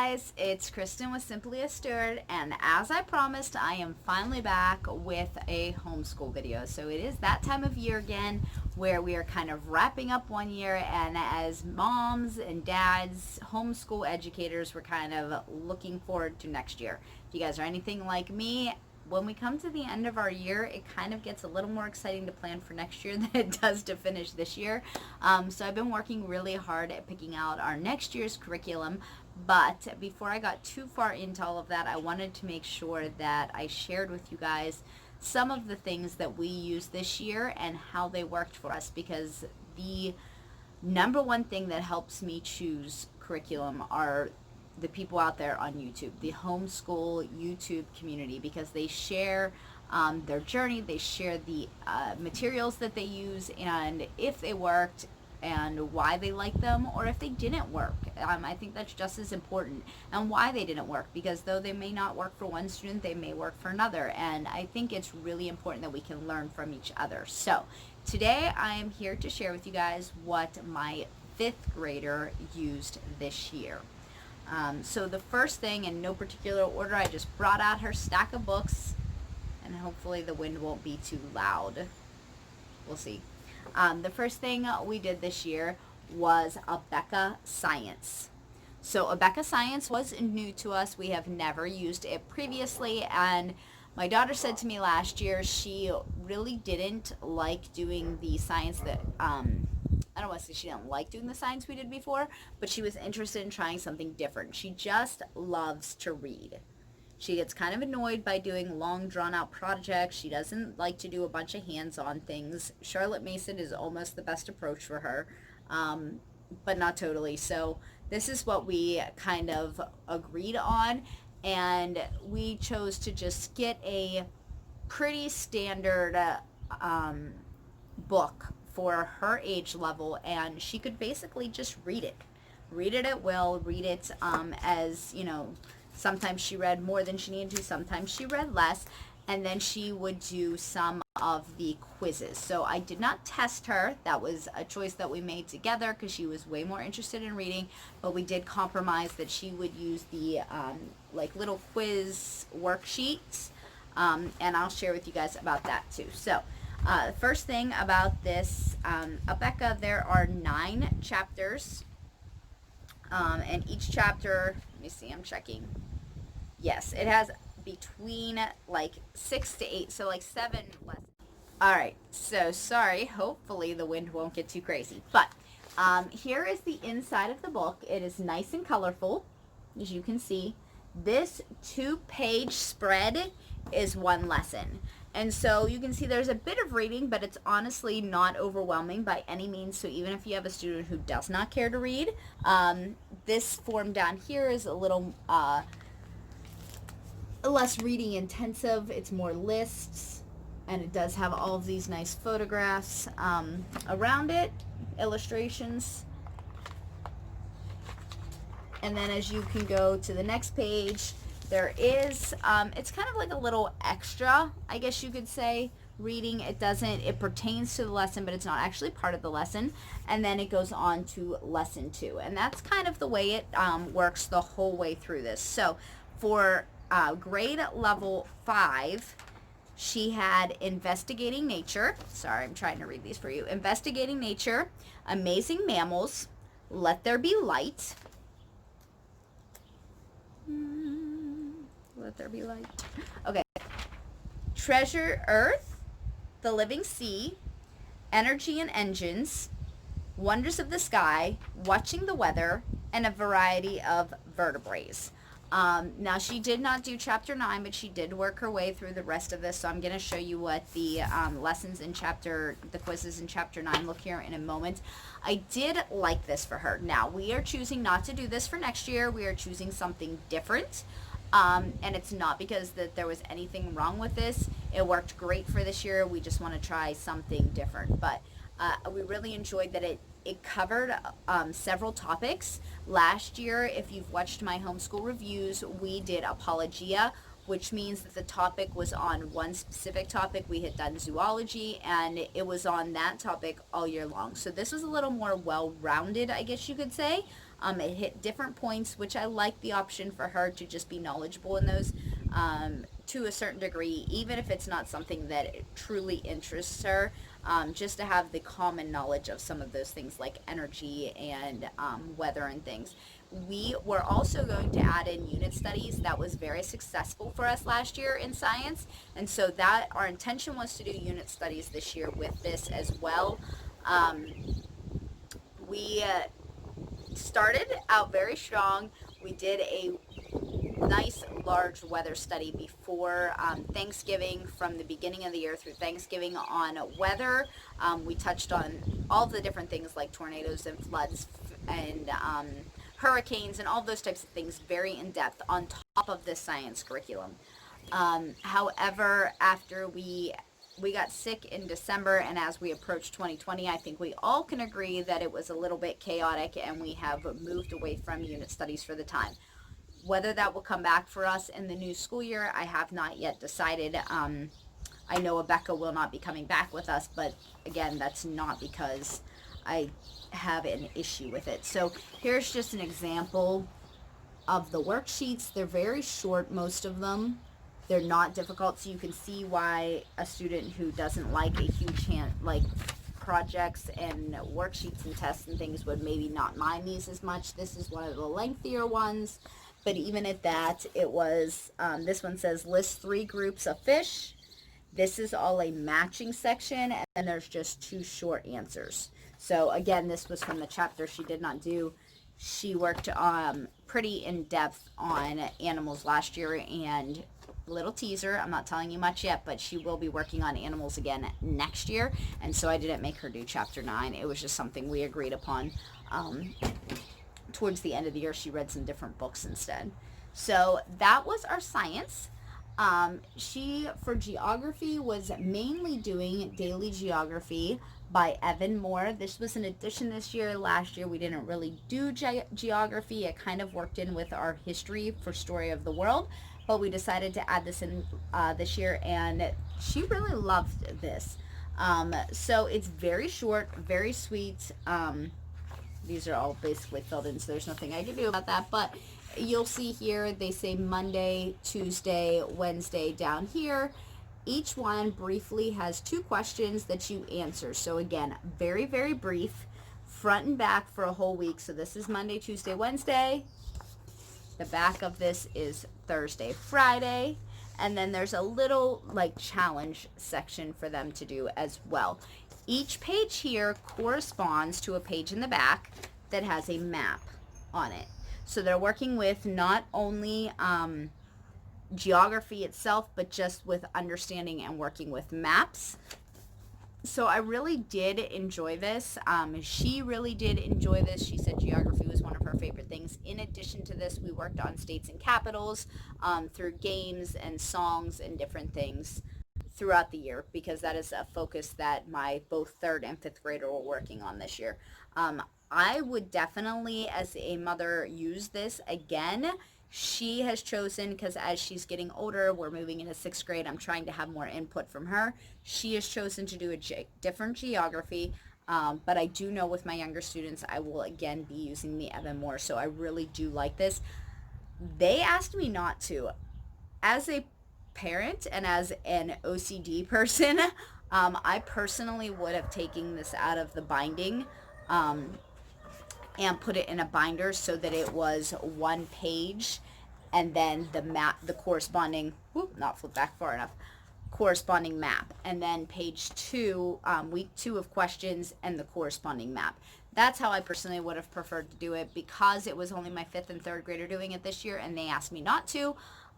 guys, it's Kristen with Simply a Steward, and as I promised, I am finally back with a homeschool video. So it is that time of year again where we are kind of wrapping up one year, and as moms and dads, homeschool educators, we're kind of looking forward to next year. If you guys are anything like me, when we come to the end of our year, it kind of gets a little more exciting to plan for next year than it does to finish this year. So I've been working really hard at picking out our next year's curriculum. But before I got too far into all of that, I wanted to make sure that I shared with you guys some of the things that we used this year and how they worked for us, because the number one thing that helps me choose curriculum are the people out there on YouTube, the homeschool YouTube community, because they share their journey, they share the materials that they use, and if they worked and why they like them, or if they didn't work. I think that's just as important, and why they didn't work, because though they may not work for one student, they may work for another, and I think it's really important that we can learn from each other. So today I am here to share with you guys what my 5th grader used this year. So the first thing, in no particular order, I just brought out her stack of books, and hopefully the wind won't be too loud. We'll see. The first thing we did this year was Abeka Science. So Abeka Science was new to us. We have never used it previously, and my daughter said to me last year she really didn't like doing the science that I don't want to say she didn't like doing the science we did before, but she was interested in trying something different. She just loves to read. She gets kind of annoyed by doing long, drawn-out projects. She doesn't like to do a bunch of hands-on things. Charlotte Mason is almost the best approach for her, but not totally. So this is what we kind of agreed on, and we chose to just get a pretty standard book for her age level, and she could basically just read it at will, read it as, you know, sometimes she read more than she needed to, sometimes she read less, and then she would do some of the quizzes. So I did not test her. That was a choice that we made together because she was way more interested in reading, but we did compromise that she would use the like little quiz worksheets, and I'll share with you guys about that too. So first thing about this Abeka, there are 9 chapters, and each chapter, let me see, I'm checking. Yes, it has between like 6 to 8, so like 7 lessons. Alright, so sorry, hopefully the wind won't get too crazy, but here is the inside of the book. It is nice and colorful, as you can see. This 2-page spread is 1 lesson. And so you can see there's a bit of reading, but it's honestly not overwhelming by any means. So even if you have a student who does not care to read, this form down here is a little less reading intensive. It's more lists, and it does have all of these nice photographs around it, illustrations. And then as you can go to the next page, there is, it's kind of like a little extra, I guess you could say, reading. It pertains to the lesson, but it's not actually part of the lesson. And then it goes on to lesson 2. And that's kind of the way it works the whole way through this. So for grade level 5, she had Investigating Nature. Sorry, I'm trying to read these for you. Investigating Nature, Amazing Mammals, Let There Be Light. Let there be light. Okay. Treasure Earth, The Living Sea, Energy and Engines, Wonders of the Sky, Watching the Weather, and a variety of vertebrates. Now she did not do chapter 9, but she did work her way through the rest of this, so I'm going to show you what the lessons in the quizzes in chapter 9 look here in a moment. I did like this for her. Now we are choosing not to do this for next year. We are choosing something different. And it's not because that there was anything wrong with this. It worked great for this year. We just want to try something different. But we really enjoyed that it covered several topics. Last year, if you've watched my homeschool reviews, we did Apologia, which means that the topic was on one specific topic. We had done zoology, and it was on that topic all year long. So this was a little more well-rounded, I guess you could say. It hit different points, which I like the option for her to just be knowledgeable in those to a certain degree, even if it's not something that truly interests her, just to have the common knowledge of some of those things like energy and weather and things. We were also going to add in unit studies. That was very successful for us last year in science, and so that our intention was to do unit studies this year with this as well. Um, we started out very strong. We did a nice large weather study before Thanksgiving, from the beginning of the year through Thanksgiving, on weather. We touched on all the different things like tornadoes and floods and hurricanes and all those types of things, very in depth on top of this science curriculum. However, after we got sick in December, and as we approach 2020, I think we all can agree that it was a little bit chaotic, and we have moved away from unit studies for the time. Whether that will come back for us in the new school year, I have not yet decided. I know Abeka will not be coming back with us, but again, that's not because I have an issue with it. So here's just an example of the worksheets. They're very short, most of them. They're not difficult, so you can see why a student who doesn't like a huge like projects and worksheets and tests and things would maybe not mind these as much. This is one of the lengthier ones, but even at that, it was, this one says list 3 groups of fish. This is all a matching section, and there's just 2 short answers. So again, this was from the chapter she did not do. She worked pretty in depth on animals last year, and little teaser, I'm not telling you much yet, but she will be working on animals again next year, and so I didn't make her do chapter 9. It was just something we agreed upon. Towards the end of the year, she read some different books instead. So that was our science. She, for geography, was mainly doing daily geography by Evan Moore. This was an addition this year. Last year we didn't really do geography. It kind of worked in with our history for Story of the World, but we decided to add this in this year, and she really loved this. So it's very short, very sweet. These are all basically filled in, so there's nothing I can do about that, but you'll see here they say Monday, Tuesday, Wednesday down here. Each one briefly has 2 questions that you answer. So again, very, very brief, front and back for a whole week. So this is Monday, Tuesday, Wednesday. The back of this is Thursday, Friday. And then there's a little like challenge section for them to do as well. Each page here corresponds to a page in the back that has a map on it. So they're working with not only geography itself, but just with understanding and working with maps. So I really did enjoy this. She really did enjoy this. She said geography was one of her favorite things. In addition to this, we worked on states and capitals through games and songs and different things throughout the year, because that is a focus that my both 3rd and 5th grader were working on this year. I would definitely, as a mother, use this again. She has chosen, because as she's getting older, we're moving into 6th grade, I'm trying to have more input from her. She has chosen to do a different geography, but I do know with my younger students, I will again be using the Evan Moore, so I really do like this. They asked me not to. As a parent and as an OCD person, I personally would have taken this out of the binding and put it in a binder so that it was 1 page, and then the map, the corresponding, not flip back far enough, corresponding map, and then page 2, week 2 of questions and the corresponding map. That's how I personally would have preferred to do it. Because it was only my 5th and 3rd grader doing it this year and they asked me not to,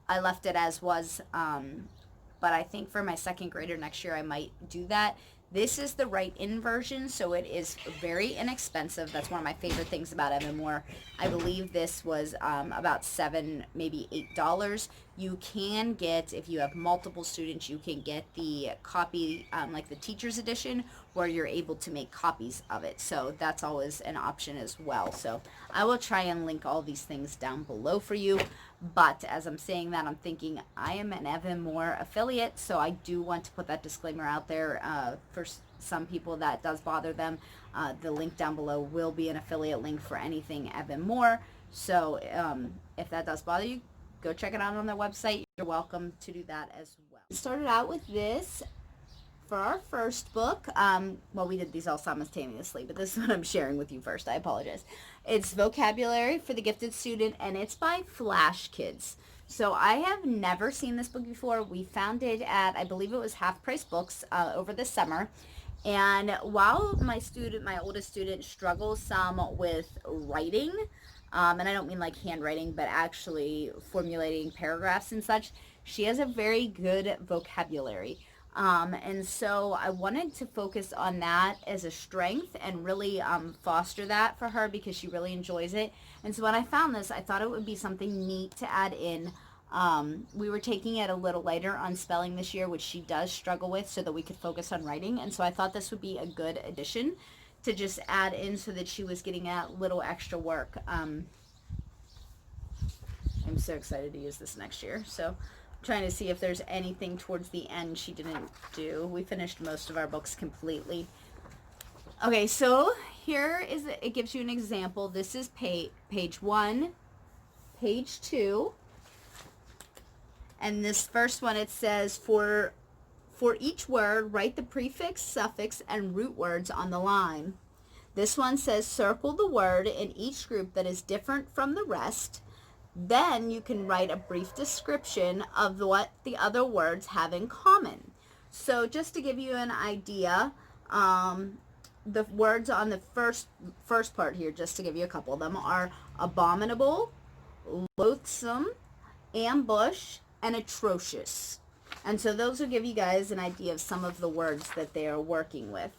I left it as was. But I think for my 2nd grader next year, I might do that. This is the write-in version, so it is very inexpensive. That's one of my favorite things about Evan Moore. I believe this was about $7, maybe $8. You can get, if you have multiple students, you can get the copy, like the teacher's edition, where you're able to make copies of it. So that's always an option as well. So I will try and link all these things down below for you. But as I'm saying that, I'm thinking I am an Evan Moore affiliate, so I do want to put that disclaimer out there some people that does bother them, the link down below will be an affiliate link for anything Evan Moore. So if that does bother you, go check it out on their website. You're welcome to do that as well. Started out with this for our first book. Well, we did these all simultaneously, but this is what I'm sharing with you first. I apologize. It's Vocabulary for the Gifted Student, and it's by Flash Kids. So I have never seen this book before. We found it at, I believe it was Half Price Books over the summer. And while my oldest student, struggles some with writing, and I don't mean like handwriting, but actually formulating paragraphs and such, she has a very good vocabulary. And so I wanted to focus on that as a strength and really foster that for her because she really enjoys it. And so when I found this, I thought it would be something neat to add in. We were taking it a little lighter on spelling this year, which she does struggle with, so that we could focus on writing. And so I thought this would be a good addition to just add in so that she was getting that little extra work. I'm so excited to use this next year. So trying to see if there's anything towards the end she didn't do. We finished most of our books completely. Okay, so here is it gives you an example. This is page 1, page 2. And this first one, it says, for each word, write the prefix, suffix, and root words on the line. This one says, circle the word in each group that is different from the rest. Then you can write a brief description of what the other words have in common. So just to give you an idea, the words on the first part here, just to give you a couple of them, are abominable, loathsome, ambush, and atrocious. And so those will give you guys an idea of some of the words that they are working with.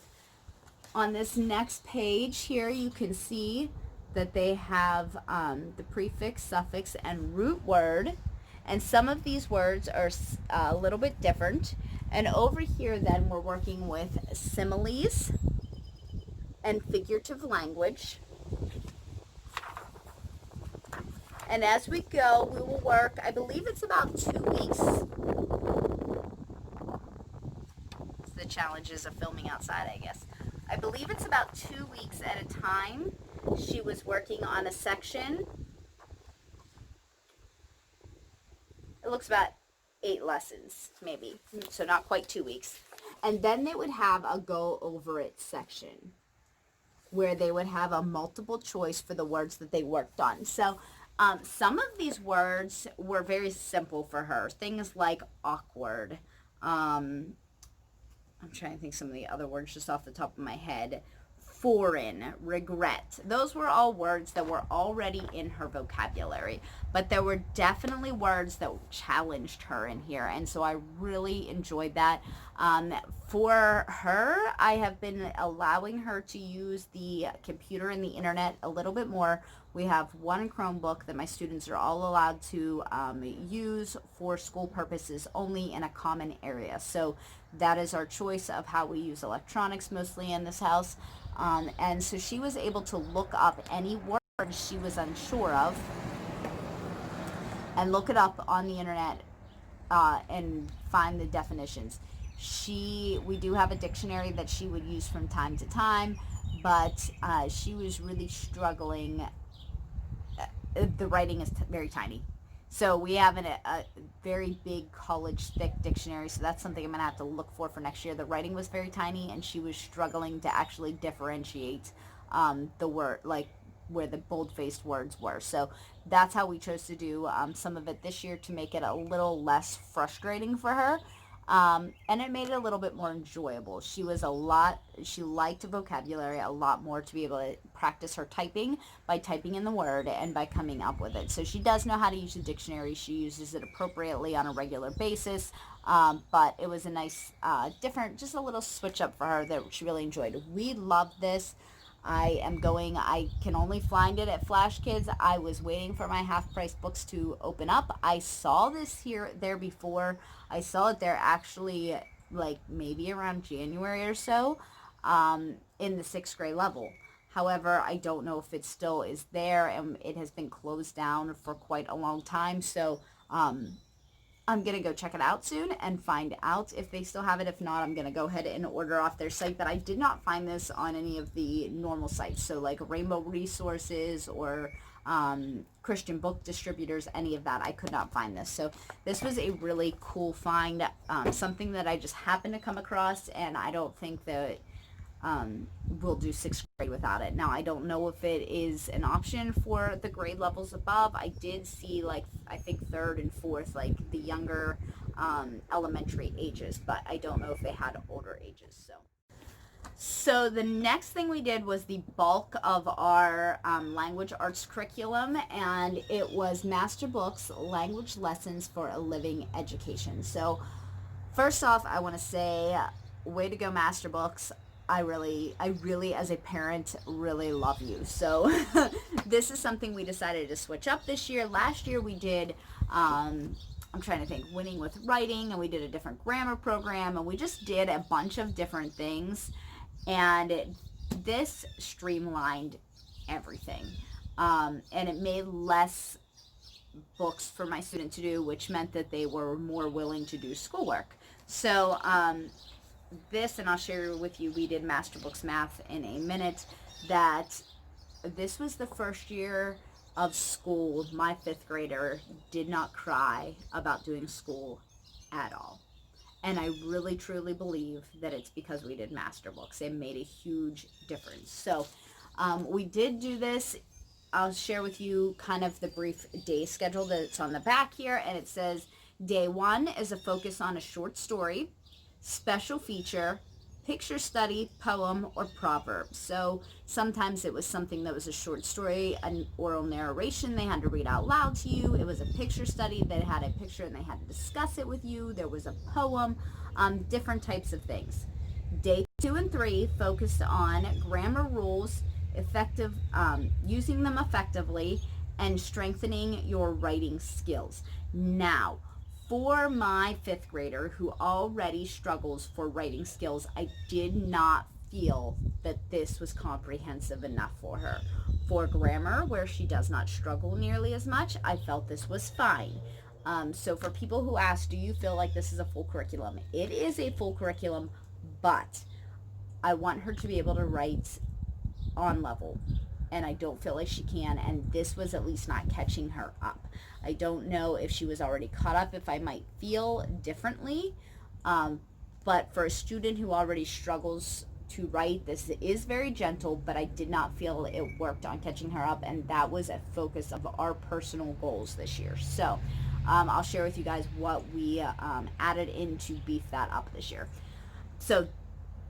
On this next page here, you can see that they have the prefix, suffix, and root word. And some of these words are a little bit different. And over here then we're working with similes and figurative language. And as we go, we will work, I believe it's about 2 weeks. It's the challenges of filming outside, I guess. I believe it's about 2 weeks at a time. She was working on a section. It looks about 8 lessons, maybe. So not quite 2 weeks. And then they would have a go over it section where they would have a multiple choice for the words that they worked on. So some of these words were very simple for her. Things like awkward. I'm trying to think some of the other words just off the top of my head. Foreign, regret. Those were all words that were already in her vocabulary, but there were definitely words that challenged her in here, and so I really enjoyed that. For her, I have been allowing her to use the computer and the internet a little bit more. We have one Chromebook that my students are all allowed to use for school purposes only in a common area. So that is our choice of how we use electronics mostly in this house. And so she was able to look up any word she was unsure of and look it up on the internet and find the definitions. We do have a dictionary that she would use from time to time, but she was really struggling. The writing is very tiny. So we have a very big college thick dictionary, so that's something I'm going to have to look for next year. The writing was very tiny, and she was struggling to actually differentiate the word, like where the bold-faced words were. So that's how we chose to do some of it this year to make it a little less frustrating for her. And it made it a little bit more enjoyable. She liked vocabulary a lot more to be able to practice her typing by typing in the word and by coming up with it. So she does know how to use the dictionary. She uses it appropriately on a regular basis. But it was a nice, just a little switch up for her that she really enjoyed. We loved this. I can only find it at Flash Kids. I was waiting for my half-price books to open up. I saw this there before. I saw it there actually like maybe around January or so in the 6th grade level. However, I don't know if it still is there, and it has been closed down for quite a long time. So I'm going to go check it out soon and find out if they still have it. If not, I'm going to go ahead and order off their site. But I did not find this on any of the normal sites. So like Rainbow Resources or Christian book distributors, any of that, I could not find this. So this was a really cool find, something that I just happened to come across, and I don't think that we'll do sixth grade without it. Now, I don't know if it is an option for the grade levels above. I did see, like, I think third and fourth, like the younger elementary ages, but I don't know if they had older ages. So the next thing we did was the bulk of our language arts curriculum, and it was Master Books, Language Lessons for a Living Education. So first off, I want to say, way to go, Master Books. I really, as a parent, really love you. So this is something we decided to switch up this year. Last year we did, I'm trying to think, Winning with Writing, and we did a different grammar program, and we just did a bunch of different things. And this streamlined everything. And it made less books for my student to do, which meant that they were more willing to do schoolwork. So, this, and I'll share with you, we did Master Books Math in a minute, that this was the first year of school my fifth grader did not cry about doing school at all. And I really truly believe that it's because we did Master Books. It made a huge difference. So we did do this. I'll share with you kind of the brief day schedule that's on the back here, and it says day 1 is a focus on a short story, special feature, picture study, poem, or proverb. So sometimes it was something that was a short story, an oral narration they had to read out loud to you. It was a picture study that had a picture and they had to discuss it with you. There was a poem, different types of things. Day 2 and 3 focused on grammar rules, effective, using them effectively, and strengthening your writing skills. Now, for my fifth grader who already struggles for writing skills, I did not feel that this was comprehensive enough for her. For grammar, where she does not struggle nearly as much, I felt this was fine. So for people who ask, do you feel like this is a full curriculum? It is a full curriculum, but I want her to be able to write on level, and I don't feel like she can, and this was at least not catching her up. I don't know if she was already caught up, if I might feel differently, but for a student who already struggles to write, this is very gentle, but I did not feel it worked on catching her up, and that was a focus of our personal goals this year. So I'll share with you guys what we added in to beef that up this year. So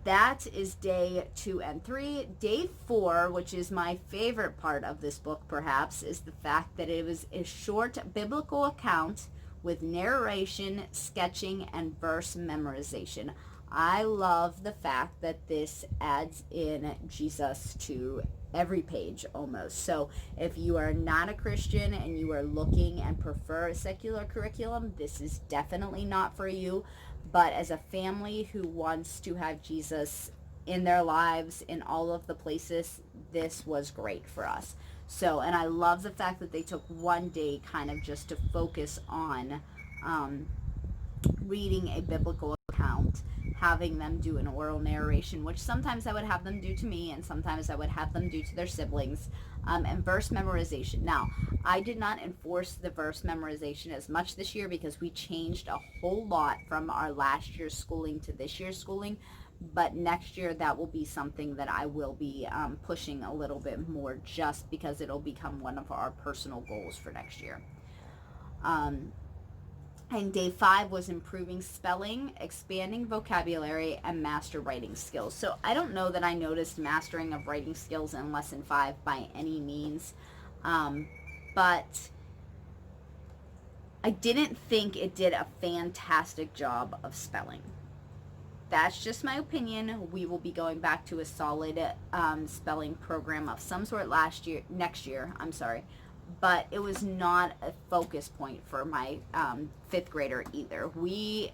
that is day 2 and 3. Day 4, which is my favorite part of this book perhaps, is the fact that it was a short biblical account with narration, sketching, and verse memorization. I love the fact that this adds in Jesus to every page almost. So if you are not a Christian and you are looking and prefer a secular curriculum, this is definitely not for you. But as a family who wants to have Jesus in their lives in all of the places, this was great for us. So, and I love the fact that they took one day kind of just to focus on reading a biblical account, having them do an oral narration, which sometimes I would have them do to me, and sometimes I would have them do to their siblings, and verse memorization. Now, I did not enforce the verse memorization as much this year because we changed a whole lot from our last year's schooling to this year's schooling, but next year that will be something that I will be pushing a little bit more, just because it'll become one of our personal goals for next year. And day 5 was improving spelling, expanding vocabulary, and master writing skills. So I don't know that I noticed mastering of writing skills in lesson 5 by any means, but I didn't think it did a fantastic job of spelling. That's just my opinion. We will be going back to a solid spelling program of some sort next year, but it was not a focus point for my fifth grader either. We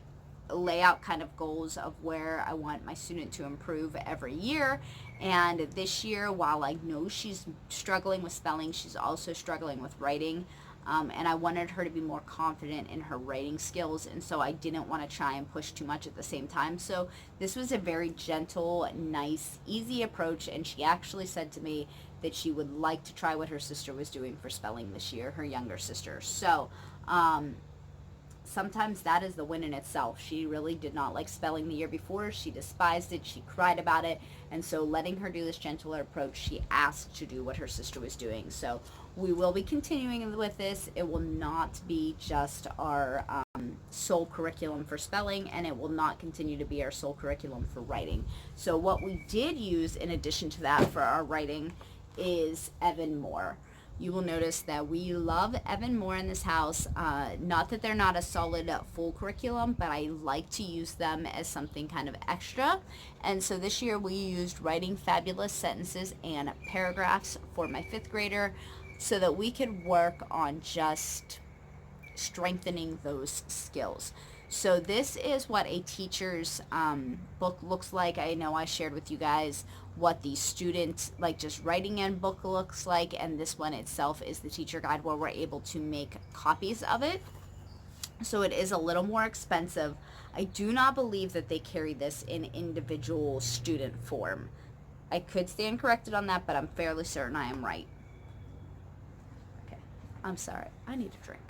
lay out kind of goals of where I want my student to improve every year, and this year, while I know she's struggling with spelling, she's also struggling with writing. and I wanted her to be more confident in her writing skills, and so I didn't want to try and push too much at the same time. So this was a very gentle, nice, easy approach, and she actually said to me that she would like to try what her sister was doing for spelling this year, her younger sister. So sometimes that is the win in itself. She really did not like spelling the year before. She despised it. She cried about it. And so letting her do this gentler approach, she asked to do what her sister was doing. So we will be continuing with this. It will not be just our sole curriculum for spelling, and it will not continue to be our sole curriculum for writing. So what we did use in addition to that for our writing is Evan Moore. You will notice that we love Evan Moore in this house. Not that they're not a solid full curriculum, but I like to use them as something kind of extra. And so this year we used Writing Fabulous Sentences and Paragraphs for my 5th grader so that we could work on just strengthening those skills. So this is what a teacher's book looks like. I know I shared with you guys what the student, like just writing in book looks like, and this one itself is the teacher guide where we're able to make copies of it. So it is a little more expensive. I do not believe that they carry this in individual student form. I could stand corrected on that, but I'm fairly certain I am right. Okay, I'm sorry. I need a drink.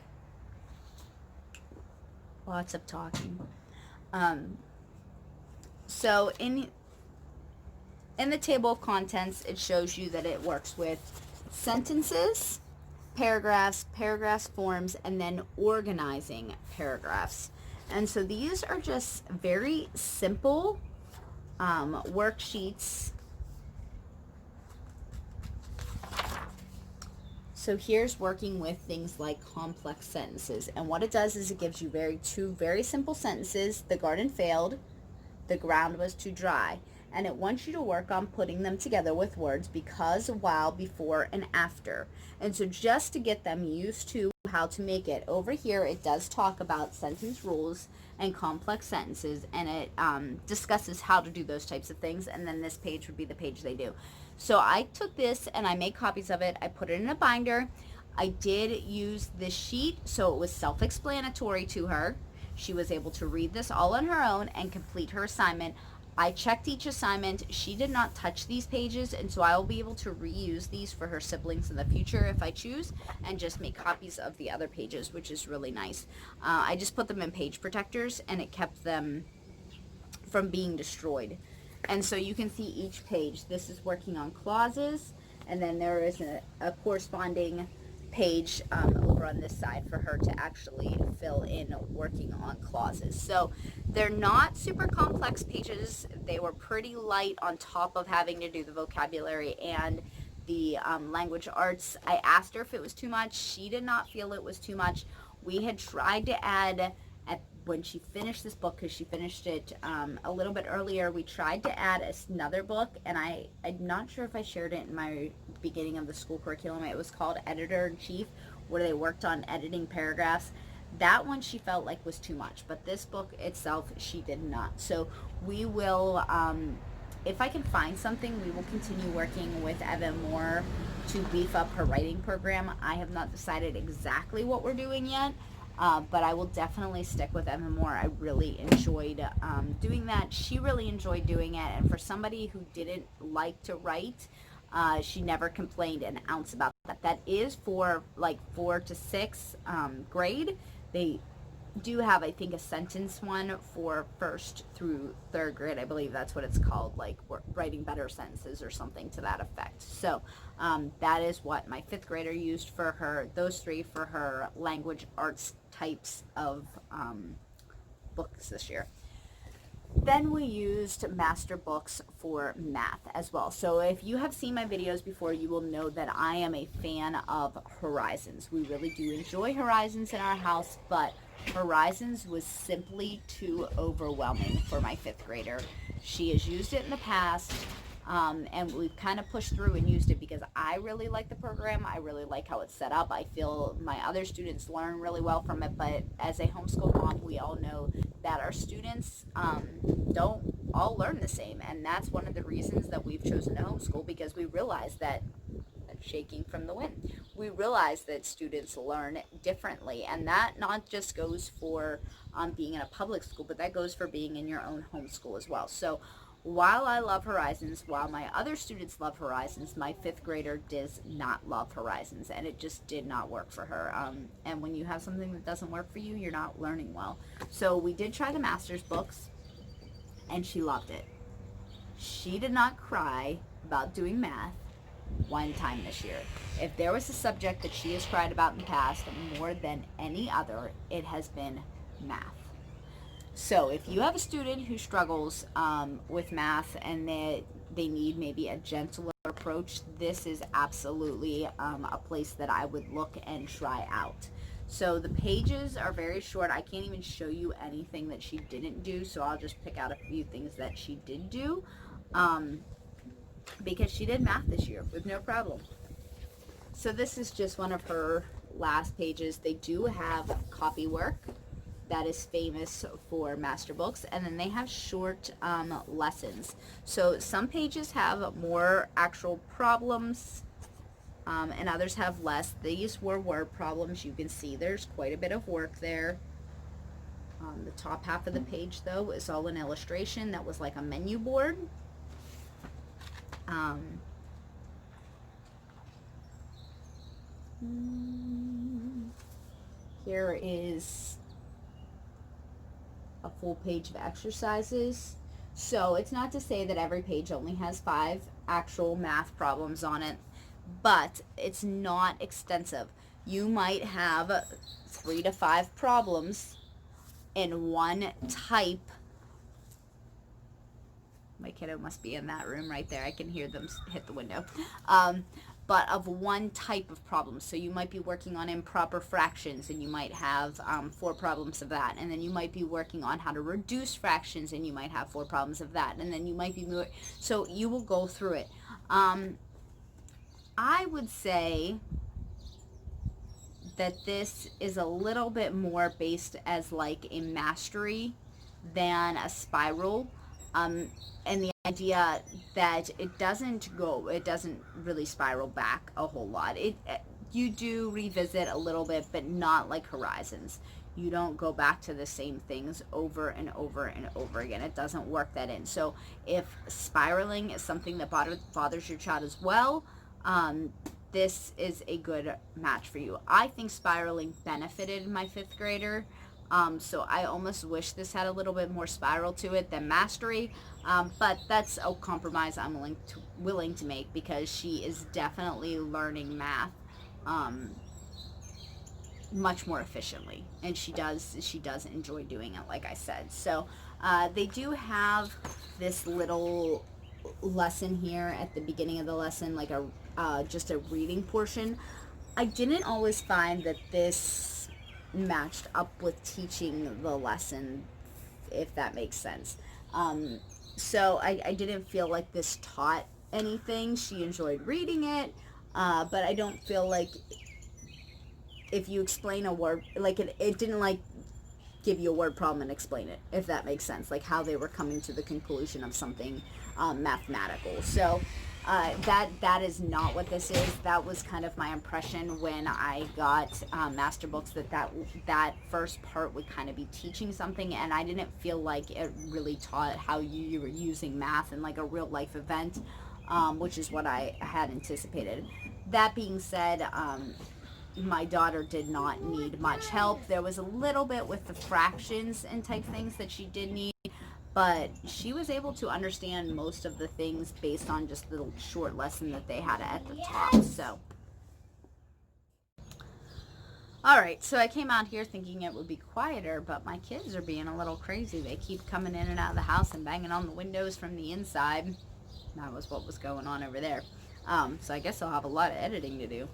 Lots of talking. So in the table of contents, it shows you that it works with sentences, paragraphs forms, and then organizing paragraphs. And so these are just very simple worksheets. So here's working with things like complex sentences. And what it does is it gives you two very simple sentences. The garden failed. The ground was too dry. And it wants you to work on putting them together with words because, while, before, and after. And so just to get them used to how to make it. Over here, it does talk about sentence rules and complex sentences, and it discusses how to do those types of things. And then this page would be the page they do. So I took this and I made copies of it. I put it in a binder. I did use this sheet, so it was self-explanatory to her. She was able to read this all on her own and complete her assignment. I checked each assignment. She did not touch these pages, and so I will be able to reuse these for her siblings in the future if I choose, and just make copies of the other pages, which is really nice. I just put them in page protectors, and it kept them from being destroyed. And so you can see each page. This is working on clauses, and then there is a corresponding page over on this side for her to actually fill in working on clauses. So they're not super complex pages. They were pretty light on top of having to do the vocabulary and the language arts. I asked her if it was too much. She did not feel it was too much. We had tried to add, when she finished this book, because she finished it a little bit earlier, we tried to add another book, and I'm not sure if I shared it in my beginning of the school curriculum. It was called Editor-in-Chief, where they worked on editing paragraphs. That one she felt like was too much, but this book itself she did not. So we will, if I can find something, we will continue working with Evan Moore to beef up her writing program. I have not decided exactly what we're doing yet. But I will definitely stick with Evan Moore. I really enjoyed doing that. She really enjoyed doing it. And for somebody who didn't like to write, she never complained an ounce about that. That is for like 4 to 6 grade. They do have, I think, a sentence one for 1st through 3rd grade. I believe that's what it's called, like writing better sentences or something to that effect. So that is what my 5th grader used for her, those 3 for her language arts types of books this year. Then we used master books for math as well. So if you have seen my videos before, you will know that I am a fan of Horizons. We really do enjoy Horizons in our house, but Horizons was simply too overwhelming for my 5th grader. She has used it in the past, and we've kind of pushed through and used it because I really like the program. I really like how it's set up. I feel my other students learn really well from it, but as a homeschool mom, we all know that our students don't all learn the same, and that's one of the reasons that we've chosen to homeschool, because we realize that shaking from the wind. We realize that students learn differently, and that not just goes for being in a public school, but that goes for being in your own homeschool as well. So while I love Horizons, while my other students love Horizons, my fifth grader does not love Horizons, and it just did not work for her. And when you have something that doesn't work for you, you're not learning well. So we did try the master's books, and she loved it. She did not cry about doing math one time this year. If there was a subject that she has cried about in the past more than any other, it has been math. So if you have a student who struggles with math and they need maybe a gentler approach, this is absolutely a place that I would look and try out. So the pages are very short. I can't even show you anything that she didn't do, so I'll just pick out a few things that she did do, because she did math this year with no problem. So this is just one of her last pages. They do have copy work that is famous for master books, and then they have short lessons. So some pages have more actual problems, and others have less. These were word problems. You can see there's quite a bit of work there. The top half of the page, though, is all an illustration that was like a menu board. Here is a full page of exercises. So it's not to say that every page only has 5 actual math problems on it, but it's not extensive. You might have 3 to 5 problems in one type. My kiddo must be in that room right there. I can hear them hit the window. But of one type of problem. So you might be working on improper fractions, and you might have 4 problems of that. And then you might be working on how to reduce fractions, and you might have 4 problems of that. And then you might be so you will go through it. I would say that this is a little bit more based as like a mastery than a spiral. And the idea that it doesn't really spiral back a whole lot. You do revisit a little bit, but not like Horizons. You don't go back to the same things over and over and over again. It doesn't work that in. So if spiraling is something that bothers your child as well, this is a good match for you. I think spiraling benefited my 5th grader. So I almost wish this had a little bit more spiral to it than mastery, but that's a compromise I'm willing to make, because she is definitely learning math much more efficiently, and she does enjoy doing it, like I said. So they do have this little lesson here at the beginning of the lesson, like just a reading portion. I didn't always find that this matched up with teaching the lesson, if that makes sense. So I didn't feel like this taught anything. She enjoyed reading it, but I don't feel like if you explain a word, like it didn't like give you a word problem and explain it, if that makes sense, like how they were coming to the conclusion of something mathematical. So that is not what this is. That was kind of my impression when I got master books, that first part would kind of be teaching something, and I didn't feel like it really taught how you were using math in like a real life event, which is what I had anticipated. That being said, my daughter did not need much help. There was a little bit with the fractions and type things that she did need, but she was able to understand most of the things based on just the short lesson that they had at the top. So, all right, so I came out here thinking it would be quieter, but my kids are being a little crazy. They keep coming in and out of the house and banging on the windows from the inside. That was what was going on over there. So I guess I'll have a lot of editing to do.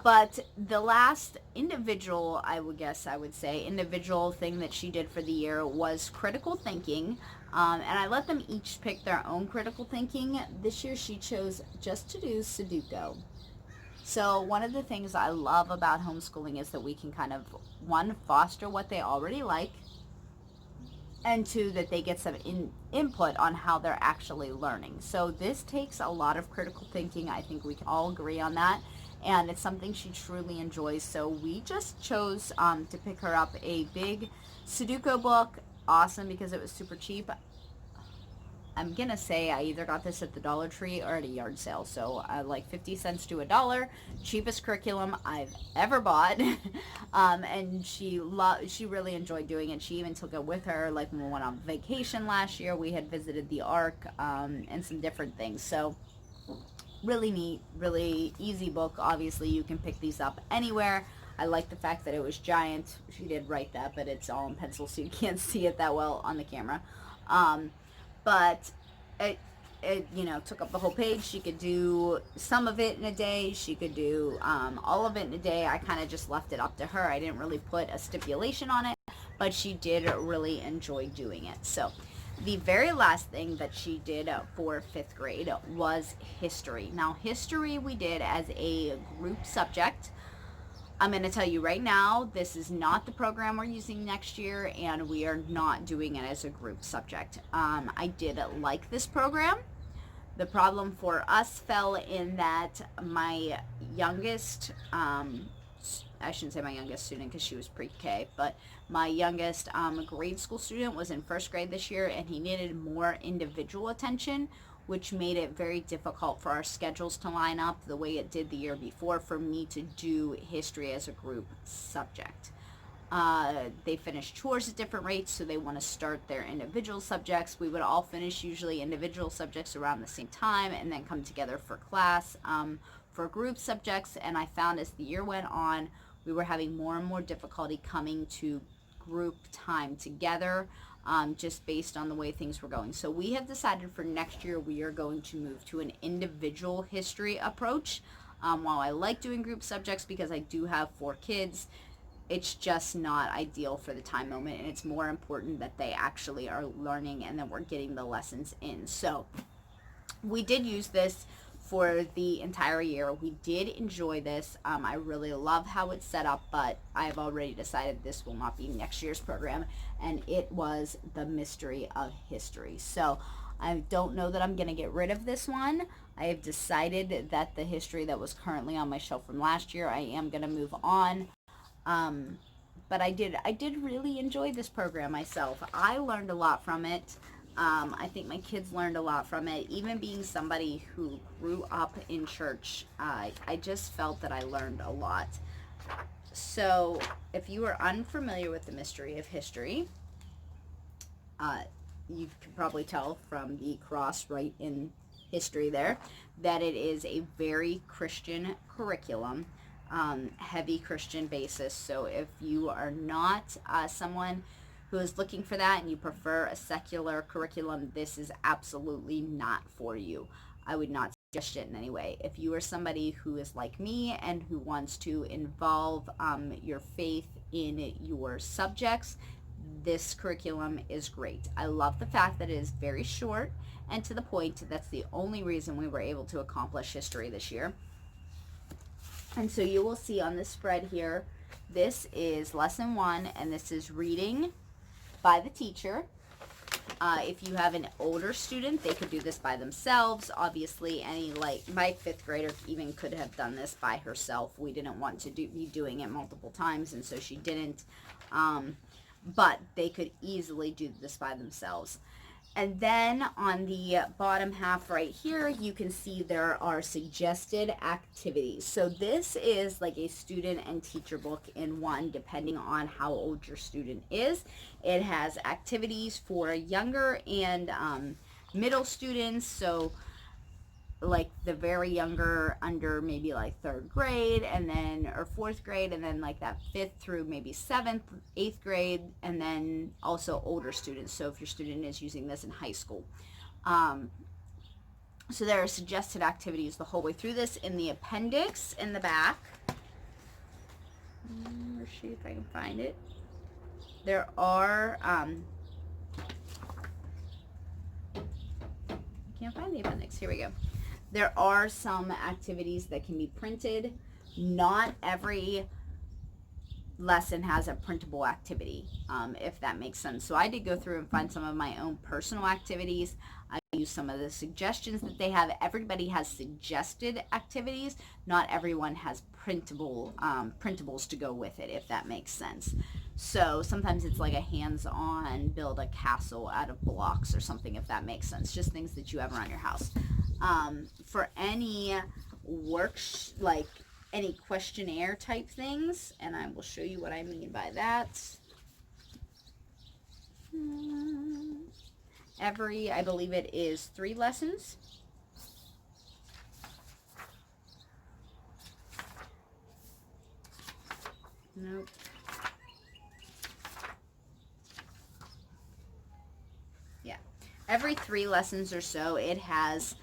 But the last individual, I would say, individual thing that she did for the year was critical thinking. And I let them each pick their own critical thinking. This year she chose just to do Sudoku. So one of the things I love about homeschooling is that we can kind of, one, foster what they already like, and two, that they get some input on how they're actually learning. So this takes a lot of critical thinking. I think we can all agree on that, and it's something she truly enjoys. So we just chose to pick her up a big Sudoku book. Awesome, because it was super cheap. I'm gonna say I either got this at the Dollar Tree or at a yard sale, so like 50 cents to $1, cheapest curriculum I've ever bought. And she really enjoyed doing it. She even took it with her, like when we went on vacation last year. We had visited the Ark and some different things. So really neat, really easy book. Obviously, you can pick these up anywhere. I like the fact that it was giant. She did write that, but it's all in pencil, so you can't see it that well on the camera. But it took up the whole page. She could do some of it in a day. She could do all of it in a day. I kind of just left it up to her. I didn't really put a stipulation on it, but she did really enjoy doing it. So the very last thing that she did for 5th grade was history. Now, history we did as a group subject. I'm going to tell you right now, this is not the program we're using next year, and we are not doing it as a group subject. I did like this program. The problem for us fell in that my youngest, I shouldn't say my youngest student because she was pre-K, but my youngest grade school student was in 1st grade this year, and he needed more individual attention, which made it very difficult for our schedules to line up the way it did the year before for me to do history as a group subject. They finish chores at different rates, so they want to start their individual subjects. We would all finish usually individual subjects around the same time and then come together for class for group subjects. And I found as the year went on, we were having more and more difficulty coming to group time together, just based on the way things were going. So we have decided for next year we are going to move to an individual history approach. While I like doing group subjects because I do have 4 kids, it's just not ideal for the time moment, and it's more important that they actually are learning and that we're getting the lessons in. So we did use this for the entire year. We did enjoy this. I really love how it's set up, but I've already decided this will not be next year's program, and it was the mystery of history. So I don't know that I'm going to get rid of this one. I have decided that the history that was currently on my shelf from last year, I am going to move on. But I did really enjoy this program myself. I learned a lot from it. I think my kids learned a lot from it. Even being somebody who grew up in church, I just felt that I learned a lot. So if you are unfamiliar with the mystery of history, you can probably tell from the cross right in history there that it is a very Christian curriculum, heavy Christian basis. So if you are not someone who is looking for that and you prefer a secular curriculum, this is absolutely not for you. I would not suggest it in any way. If you are somebody who is like me and who wants to involve your faith in your subjects, this curriculum is great. I love the fact that it is very short and to the point. That's the only reason we were able to accomplish history this year. And so you will see on this spread here, this is lesson 1, and this is reading by the teacher. If you have an older student, they could do this by themselves. Obviously, my 5th grader even could have done this by herself. We didn't want to be doing it multiple times, and so she didn't. But they could easily do this by themselves. And then on the bottom half right here, you can see there are suggested activities. So this is like a student and teacher book in one, depending on how old your student is. It has activities for younger and middle students. So like the very younger, under maybe like 3rd grade, and then or 4th grade, and then like that 5th through maybe 7th, 8th grade, and then also older students. So if your student is using this in high school, so there are suggested activities the whole way through this. In the appendix in the back, let's see if I can find it. There are I can't find the appendix. Here we go. There are some activities that can be printed. Not every lesson has a printable activity, if that makes sense. So I did go through and find some of my own personal activities. I used some of the suggestions that they have. Everybody has suggested activities. Not everyone has printables to go with it, if that makes sense. So sometimes it's like a hands-on build a castle out of blocks or something, if that makes sense. Just things that you have around your house. For any like any questionnaire type things, and I will show you what I mean by that. I believe it is 3 lessons. Nope. Yeah. Every 3 lessons or so, it has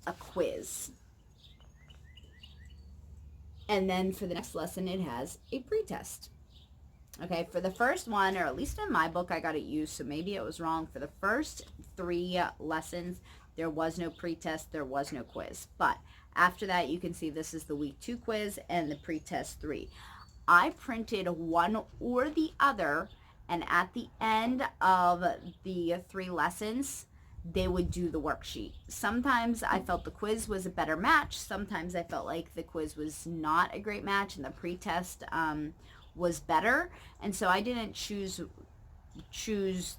a quiz. And then for the next lesson, it has a pretest. Okay, for the first one, or at least in my book, I got it used, so maybe it was wrong. For the first 3 lessons, there was no pretest, there was no quiz. But after that, you can see this is the week 2 quiz and the pretest 3. I printed one or the other, and at the end of the 3 lessons, they would do the worksheet. Sometimes I felt the quiz was a better match. Sometimes I felt like the quiz was not a great match and the pretest was better. And so I didn't choose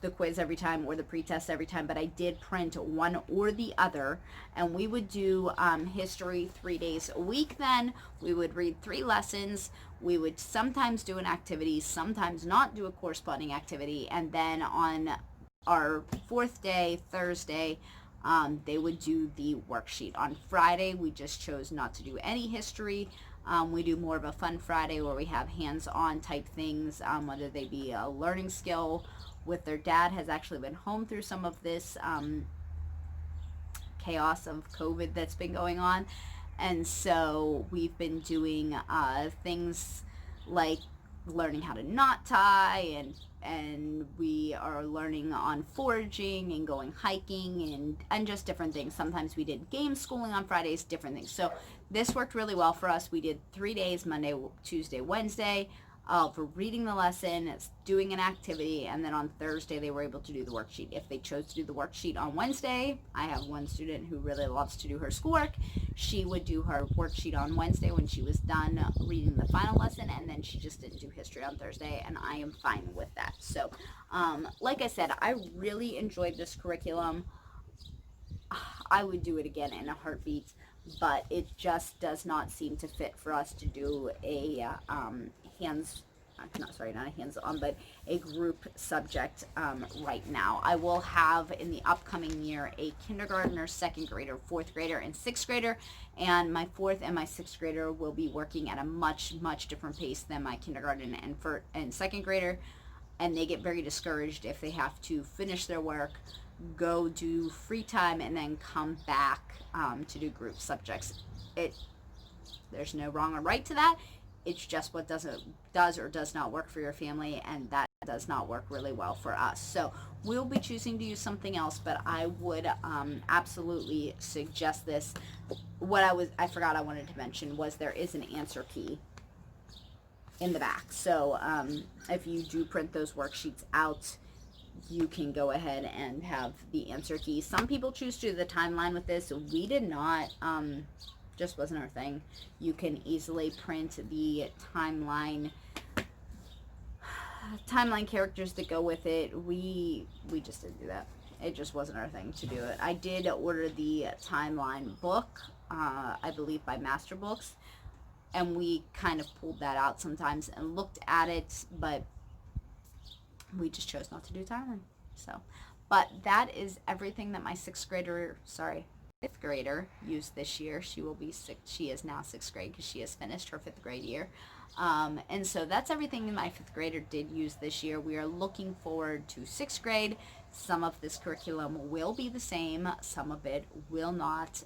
the quiz every time or the pretest every time, but I did print one or the other. And we would do history 3 days a week. Then we would read 3 lessons. We would sometimes do an activity, sometimes not do a corresponding activity. And then on our 4th day, Thursday, they would do the worksheet. On Friday, we just chose not to do any history. We do more of a fun Friday where we have hands-on type things, whether they be a learning skill with their dad has actually been home through some of this chaos of COVID that's been going on. And so we've been doing things like learning how to knot tie, and we are learning on foraging and going hiking and just different things. Sometimes we did game schooling on Fridays, different things. So this worked really well for us. We did 3 days, Monday, Tuesday, Wednesday, for reading the lesson, doing an activity, and then on Thursday they were able to do the worksheet. If they chose to do the worksheet on Wednesday, I have one student who really loves to do her schoolwork. She would do her worksheet on Wednesday when she was done reading the final lesson, and then she just didn't do history on Thursday, and I am fine with that. So, like I said, I really enjoyed this curriculum. I would do it again in a heartbeat, but it just does not seem to fit for us to do a but a group subject right now. I will have in the upcoming year a kindergartner, 2nd grader, 4th grader, and 6th grader, and my 4th and my 6th grader will be working at a much different pace than my kindergarten and 2nd grader, and they get very discouraged if they have to finish their work, go do free time, and then come back to do group subjects. There's no wrong or right to that. It's just what does or does not work for your family, and that does not work really well for us. So we'll be choosing to use something else, but I would absolutely suggest this. What I forgot I wanted to mention was there is an answer key in the back. So if you do print those worksheets out, you can go ahead and have the answer key. Some people choose to do the timeline with this. We did not. Just wasn't our thing. You can easily print the timeline characters that go with it. We just didn't do that. It just wasn't our thing to do it. I did order the timeline book, I believe by Master Books, and we kind of pulled that out sometimes and looked at it, but we just chose not to do timeline. So, but that is everything that my 5th grader used this year. She is now 6th grade because she has finished her 5th grade year. And so that's everything that my 5th grader did use this year. We are looking forward to 6th grade. Some of this curriculum will be the same, some of it will not.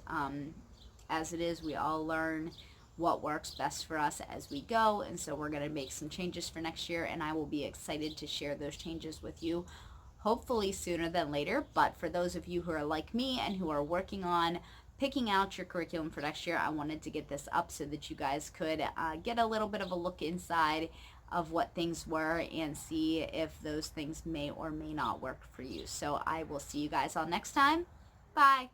As it is, we all learn what works best for us as we go, and so we're going to make some changes for next year, and I will be excited to share those changes with you, hopefully sooner than later. But for those of you who are like me and who are working on picking out your curriculum for next year, I wanted to get this up so that you guys could get a little bit of a look inside of what things were and see if those things may or may not work for you. So I will see you guys all next time. Bye.